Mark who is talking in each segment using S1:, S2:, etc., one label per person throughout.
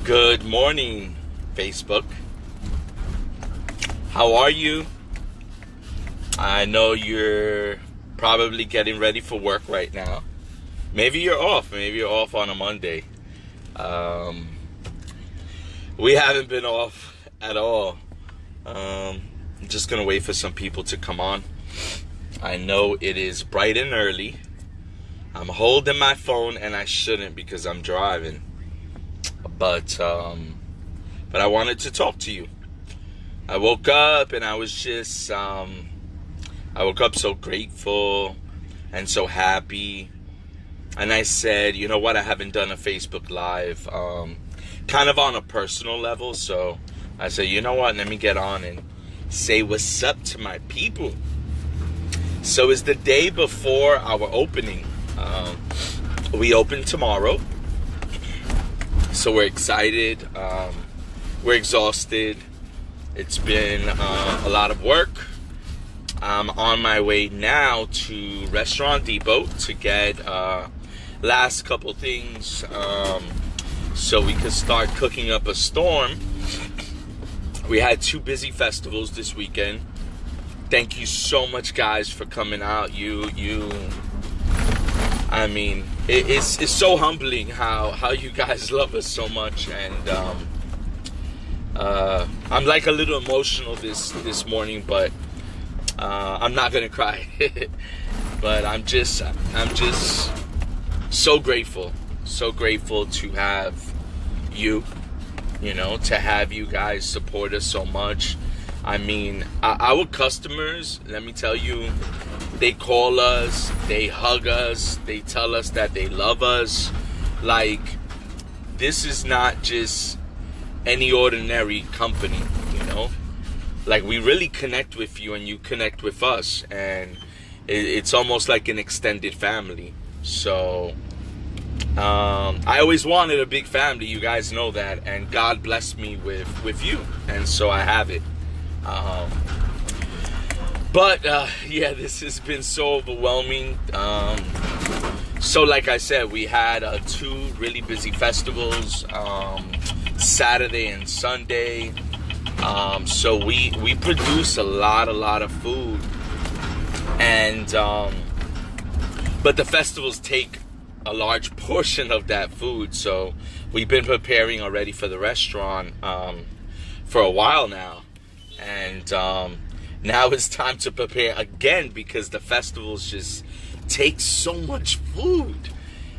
S1: Good morning, Facebook. How are you? I know you're probably getting ready for work right now. Maybe you're off. Maybe you're off on a Monday. We haven't been off at all. I'm just going to wait for some people to come on. I know it is bright and early. I'm holding my phone and I shouldn't because I'm driving. But I wanted to talk to you. I woke up and I was just, I woke up so grateful and so happy. And I said, you know what, I haven't done a Facebook Live, kind of on a personal level. So I said, you know what, let me get on and say what's up to my people. So it's the day before our opening. We open tomorrow. So we're excited. We're exhausted. It's been a lot of work. I'm on my way now to Restaurant Depot to get last couple things so we can start cooking up a storm. We had 2 busy festivals this weekend. Thank you so much, guys, for coming out. I mean, it's so humbling how you guys love us so much, and I'm like a little emotional this morning, but I'm not gonna cry. But I'm just so grateful to have you know, to have you guys support us so much. I mean, our customers, let me tell you, they call us, they hug us, they tell us that they love us. Like, this is not just any ordinary company, you know? Like, we really connect with you and you connect with us. And it's almost like an extended family. So, I always wanted a big family, you guys know that. And God blessed me with you. And so I have it. But yeah, this has been so overwhelming. So like I said, we had 2 really busy festivals, Saturday and Sunday. So we produce a lot of food, and but the festivals take a large portion of that food. So we've been preparing already for the restaurant for a while now, and now it's time to prepare again because the festivals just take so much food,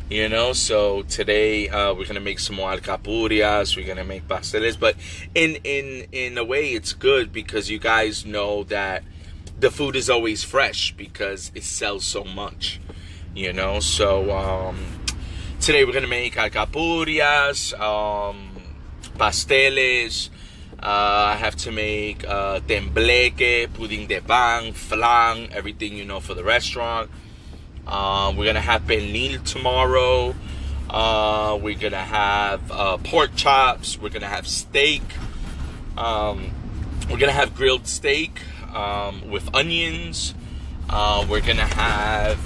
S1: you know. So today we're gonna make some more alcapurrias, we're gonna make pasteles, but in a way it's good because you guys know that the food is always fresh because it sells so much, you know. So today we're gonna make alcapurrias, pasteles. I have to make tembleque, pudding de pan, flan, everything, you know, for the restaurant. We're going to have pernil tomorrow. We're going to have pork chops. We're going to have steak. We're going to have grilled steak with onions. We're going to have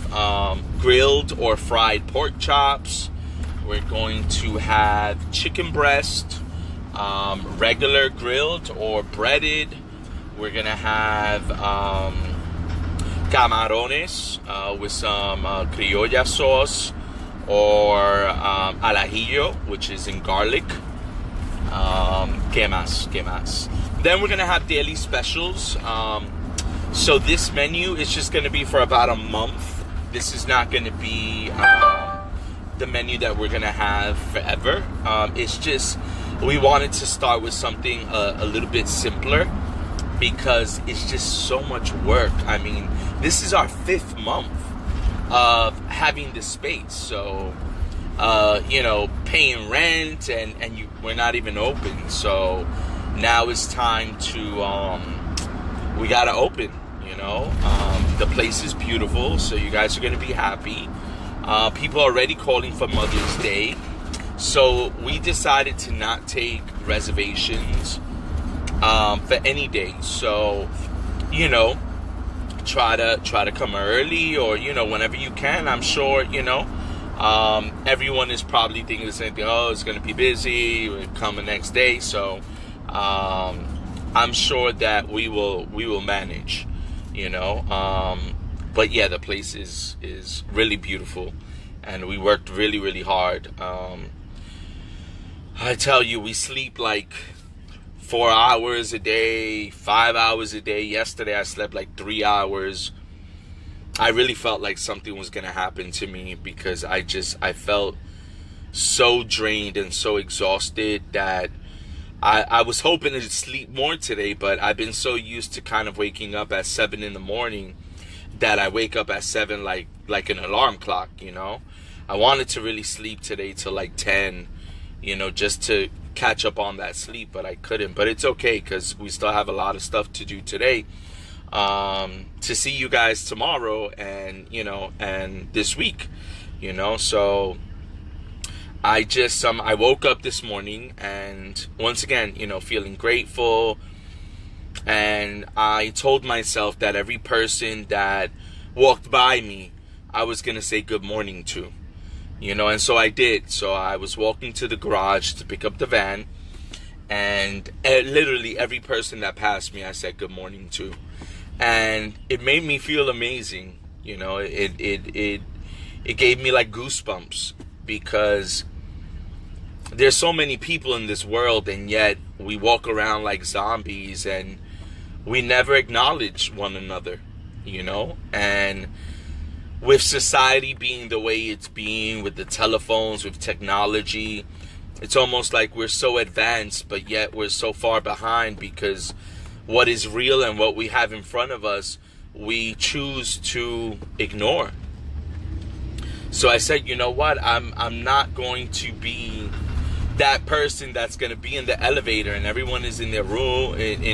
S1: grilled or fried pork chops. We're going to have chicken breast. Regular grilled or breaded. We're gonna have camarones with some criolla sauce or al ajillo, which is in garlic. ¿Qué más? Then we're gonna have daily specials. So this menu is just gonna be for about a month. This is not gonna be the menu that we're gonna have forever. It's just, we wanted to start with something a little bit simpler because it's just so much work. I mean, this is our 5th month of having this space. So, you know, paying rent and we're not even open. So now it's time to, we gotta open, you know. The place is beautiful, so you guys are gonna be happy. People are already calling for Mother's Day. So we decided to not take reservations for any day. So, you know, try to come early, or, you know, whenever you can. I'm sure, you know, Everyone is probably thinking the same thing. Oh, it's going to be busy. We'll come the next day. So I'm sure that we will manage, you know. But yeah, the place is really beautiful, and we worked really, really hard. I tell you, we sleep like 4 hours a day, 5 hours a day. Yesterday I slept like 3 hours. I really felt like something was going to happen to me, because I felt so drained and so exhausted that I was hoping to sleep more today, but I've been so used to kind of waking up at 7 in the morning that I wake up at 7 like an alarm clock, you know. I wanted to really sleep today till like 10, you know, just to catch up on that sleep, but I couldn't. But it's okay, because we still have a lot of stuff to do today. To see you guys tomorrow, and you know, and this week, you know. So I woke up this morning, and once again, you know, feeling grateful. And I told myself that every person that walked by me, I was gonna say good morning to, you know. And so I did. So I was walking to the garage to pick up the van, and literally every person that passed me, I said good morning to. And it made me feel amazing, you know. It gave me like goosebumps, because there's so many people in this world, and yet we walk around like zombies, and we never acknowledge one another, you know. And with society being the way it's being, with the telephones, with technology, it's almost like we're so advanced, but yet we're so far behind, because what is real and what we have in front of us, we choose to ignore. So I said, you know what? I'm not going to be that person that's going to be in the elevator and everyone is in their room,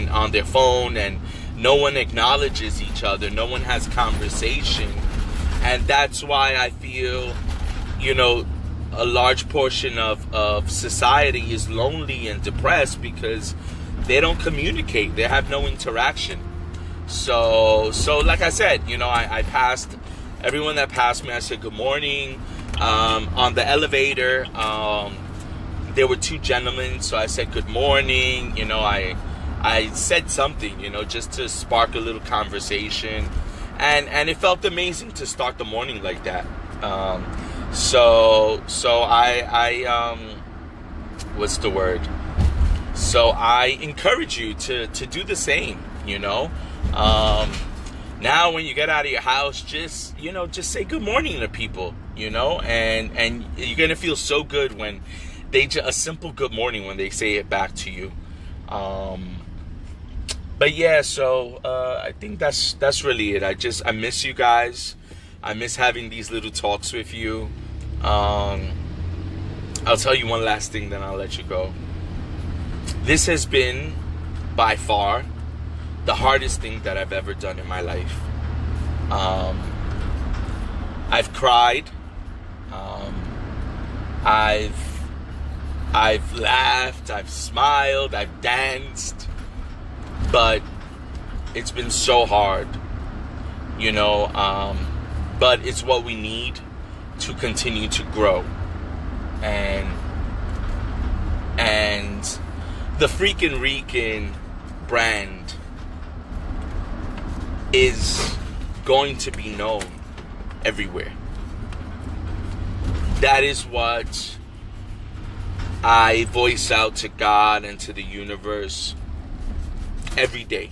S1: on their phone, and no one acknowledges each other. No one has conversation. And that's why I feel, you know, a large portion of society is lonely and depressed, because they don't communicate. They have no interaction. So like I said, you know, I passed everyone that passed me. I said good morning. On the elevator, there were two gentlemen, so I said good morning. You know, I said something, you know, just to spark a little conversation, and it felt amazing to start the morning like that. So I what's the word? So I encourage you to do the same, you know. Now when you get out of your house, just say good morning to people, you know, and you're going to feel so good when a simple good morning, when they say it back to you. But yeah, so I think that's really it. I miss you guys. I miss having these little talks with you. I'll tell you one last thing, then I'll let you go. This has been, by far, the hardest thing that I've ever done in my life. I've cried. I've laughed. I've smiled. I've danced. But it's been so hard, you know. But it's what we need to continue to grow. And the Freakin Rican brand is going to be known everywhere. That is what I voice out to God and to the universe every day.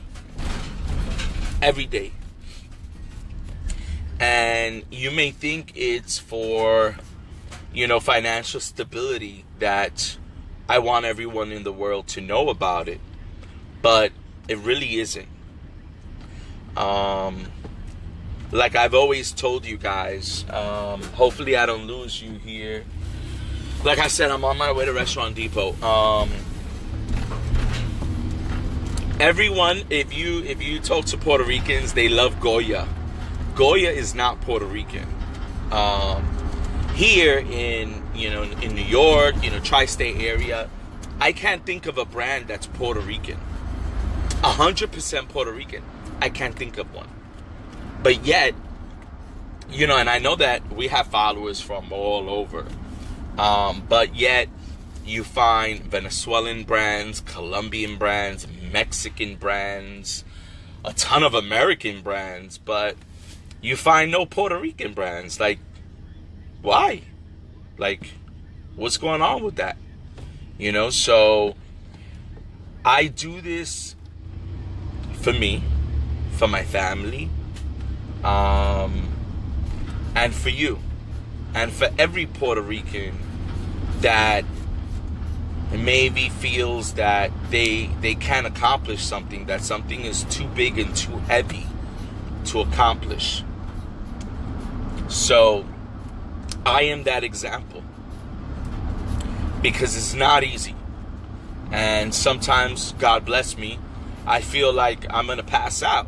S1: Every day. And you may think it's for, you know, financial stability that I want everyone in the world to know about it. But it really isn't. Like I've always told you guys, hopefully I don't lose you here. Like I said, I'm on my way to Restaurant Depot. Everyone, if you talk to Puerto Ricans, they love Goya. Goya is not Puerto Rican. Here in New York, tri-state area, I can't think of a brand that's Puerto Rican. 100% Puerto Rican. I can't think of one. But yet, and I know that we have followers from all over, but yet you find Venezuelan brands, Colombian brands, Mexican brands, a ton of American brands, but you find no Puerto Rican brands. Like, why? Like, what's going on with that? So I do this for me, for my family, and for you, and for every Puerto Rican that maybe feels that they can't accomplish something, that something is too big and too heavy to accomplish. So I am that example, because it's not easy, and sometimes, God bless me, I feel like I'm gonna pass out,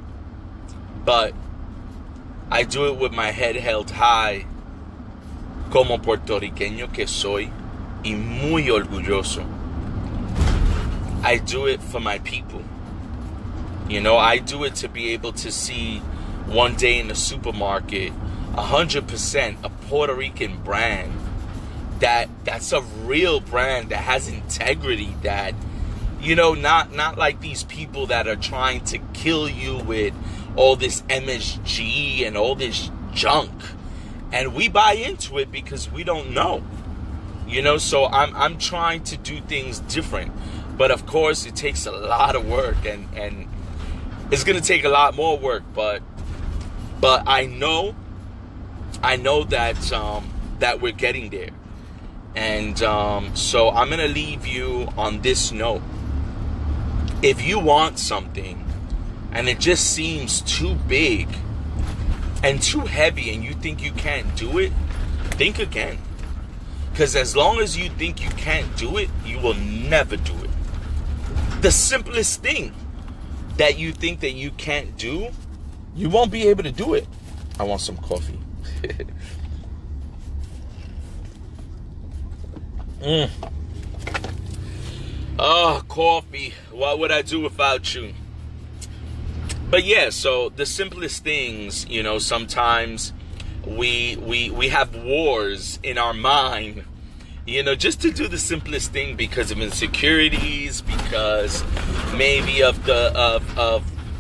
S1: but I do it with my head held high, como puertorriqueño que soy, y muy orgulloso. I do it for my people. I do it to be able to see one day in the supermarket 100% a Puerto Rican brand that's a real brand that has integrity, that not like these people that are trying to kill you with all this MSG and all this junk, and we buy into it because we don't know. So I'm trying to do things different, but of course it takes a lot of work, and it's gonna take a lot more work, but I know that we're getting there. And so I'm gonna leave you on this note. If you want something and it just seems too big and too heavy, and you think you can't do it, think again. Because as long as you think you can't do it, you will never do it. The simplest thing that you think that you can't do, you won't be able to do it. I want some coffee. Oh, coffee. What would I do without you? But yeah, so the simplest things, sometimes we have wars in our mind, just to do the simplest thing, because of insecurities, because maybe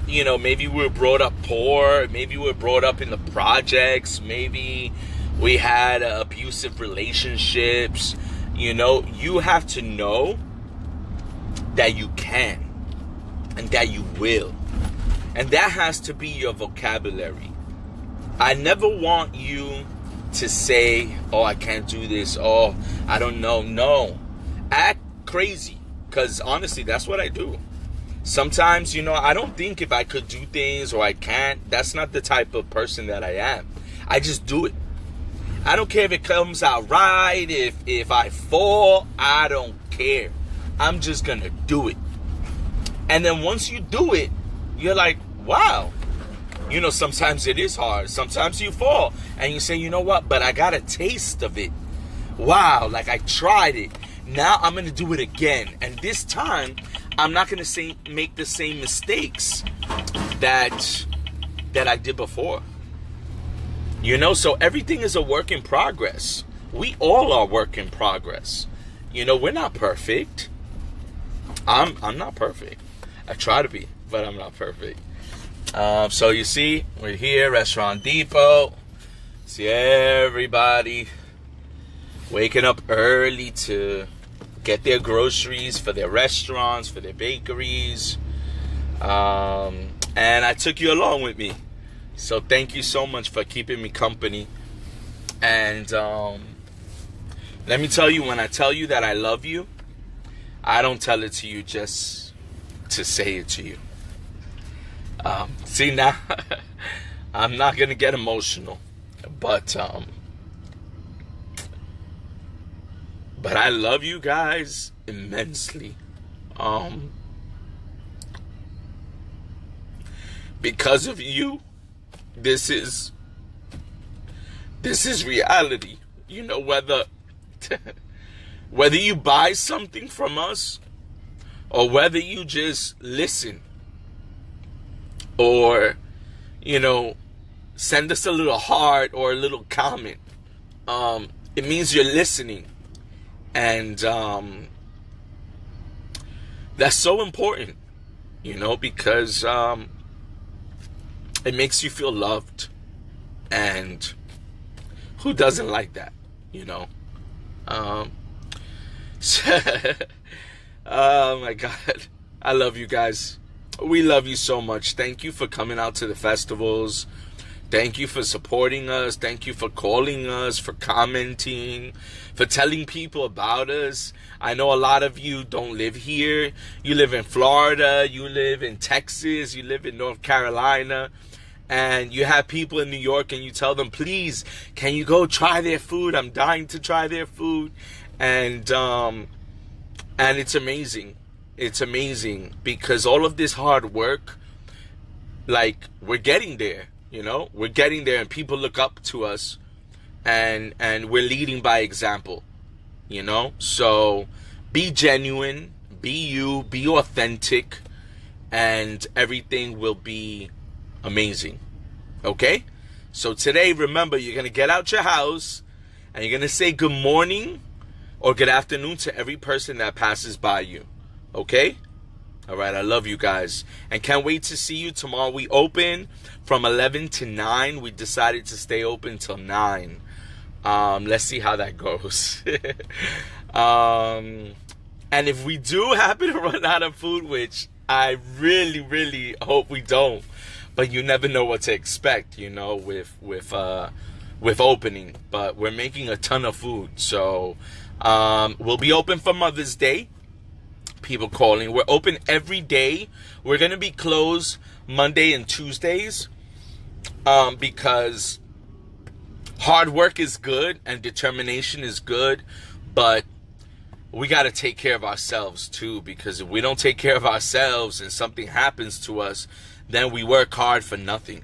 S1: maybe we were brought up poor, maybe we were brought up in the projects, maybe we had abusive relationships. You have to know that you can and that you will. And that has to be your vocabulary. I never want you to say, oh, I can't do this. Oh, I don't know. No. Act crazy. Because honestly, that's what I do. Sometimes, I don't think if I could do things or I can't. That's not the type of person that I am. I just do it. I don't care if it comes out right, if I fall, I don't care. I'm just going to do it. And then once you do it, you're like, wow. Sometimes it is hard. Sometimes you fall and you say, you know what? But I got a taste of it. Wow, like I tried it. Now I'm going to do it again. And this time, I'm not going to make the same mistakes that I did before. So everything is a work in progress. We all are work in progress. We're not perfect. I'm not perfect. I try to be, but I'm not perfect. So you see, we're here, Restaurant Depot. See everybody waking up early to get their groceries for their restaurants, for their bakeries. And I took you along with me. So thank you so much for keeping me company. And let me tell you, when I tell you that I love you, I don't tell it to you just to say it to you. See now, I'm not going to get emotional. But I love you guys immensely. Because of you, this is reality. Whether you buy something from us or whether you just listen or send us a little heart or a little comment. It means you're listening. And that's so important, because it makes you feel loved. And who doesn't like that, oh my God. I love you guys. We love you so much. Thank you for coming out to the festivals. Thank you for supporting us. Thank you for calling us, for commenting, for telling people about us. I know a lot of you don't live here. You live in Florida. You live in Texas. You live in North Carolina. And you have people in New York, and you tell them, please, can you go try their food? I'm dying to try their food. And it's amazing. It's amazing because all of this hard work, like, we're getting there. We're getting there, and people look up to us, and we're leading by example, So be genuine, be you, be authentic, and everything will be amazing. Okay? So today, remember, you're going to get out your house, and you're going to say good morning or good afternoon to every person that passes by you. Okay? All right, I love you guys. And can't wait to see you tomorrow. We open from 11 to 9. We decided to stay open till 9. Let's see how that goes. And if we do happen to run out of food, which I really, really hope we don't, but you never know what to expect, with opening. But we're making a ton of food. So we'll be open for Mother's Day. People calling. We're open every day. We're going to be closed Monday and Tuesdays because hard work is good and determination is good, but we got to take care of ourselves too, because if we don't take care of ourselves and something happens to us, then we work hard for nothing.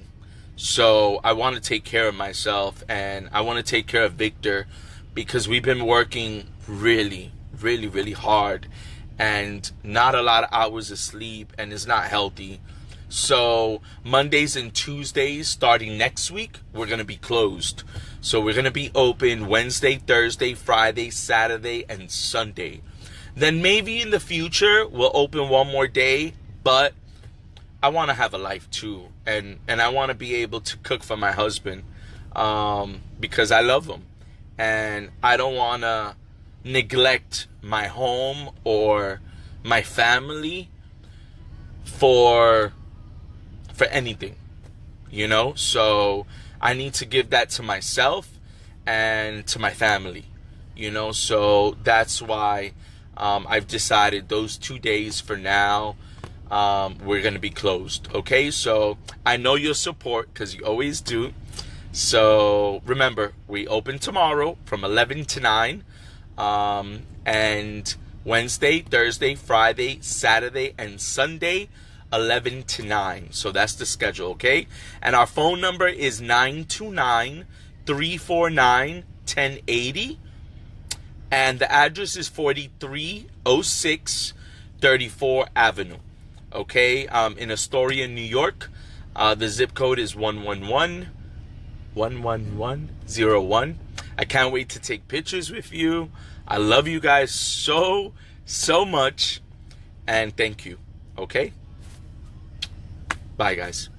S1: So I want to take care of myself, and I want to take care of Victor, because we've been working really, really, really hard, and not a lot of hours of sleep, and it's not healthy. So Mondays and Tuesdays starting next week, we're going to be closed. So we're going to be open Wednesday, Thursday, Friday, Saturday, and Sunday. Then maybe in the future we'll open one more day, but I want to have a life too, and I want to be able to cook for my husband, because I love him, and I don't want to neglect my home or my family for anything, so I need to give that to myself and to my family, so that's why I've decided those 2 days for now we're going to be closed. Okay, so I know your support, because you always do. So remember, we open tomorrow from 11 to 9, and Wednesday, Thursday, Friday, Saturday, and Sunday, 11 to 9. So that's the schedule, okay? And our phone number is 929-349-1080. And the address is 4306 34 Avenue. Okay? In Astoria, New York. The zip code is 11101. I can't wait to take pictures with you. I love you guys so, so much. And thank you. Okay? Bye, guys.